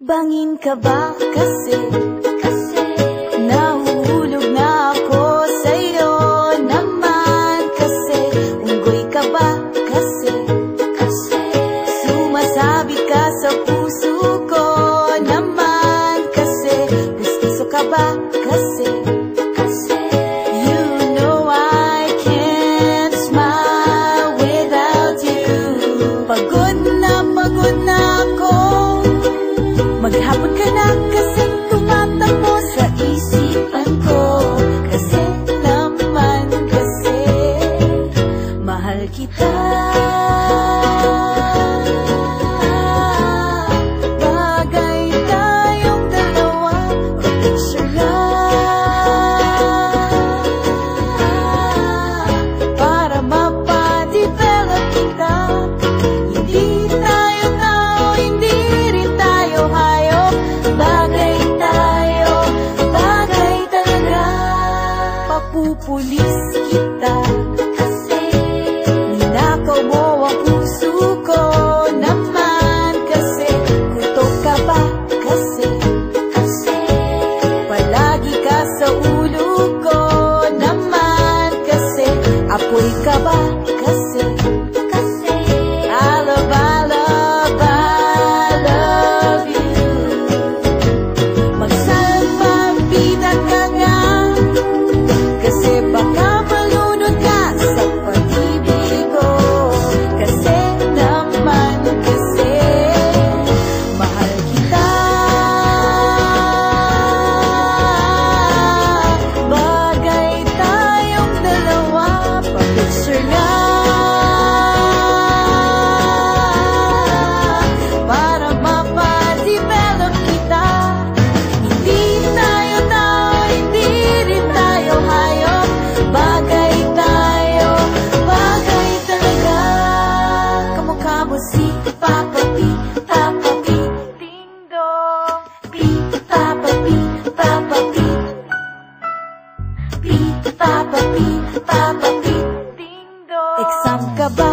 Bangin ka ba kasi nahuhulog na ako sa'yo naman kasi unggoy ka ba kasi sumasabit ka sa puso ko naman kasi gusto ka ba kasi you know I can't smile without you. Pagod na ako, maghapon ka na kasi tumatakbo sa isipan ko. Kasi naman kasi mahal kita. Bagay tayong dalawa, picture lang para mapadevelop kita. Hindi tayo tao, hindi rin tayo hayop. Bagay tayo, bagay talaga. Papupulis kita kasi ninakaw mo ang puso ko naman kasi kutok ka ba kasi palagi ka sa ulo ko naman kasi apoy ka ba kasi I love you. Magsalpapita ka nga kasi baka malunod ka sa pag-ibig ko. Kasi naman kasi mahal kita. Bagay tayong dalawa, pa-picture nga para mapadevelop kita. Hindi tayo tao, hindi rin tayo hayop. Bagay tayo, bagay talaga. Kamukha mo si Papa P, Papa P, ding dong. P, Papa P, Papa P, P, Papa P, Papa P, ding dong. Exam ka ba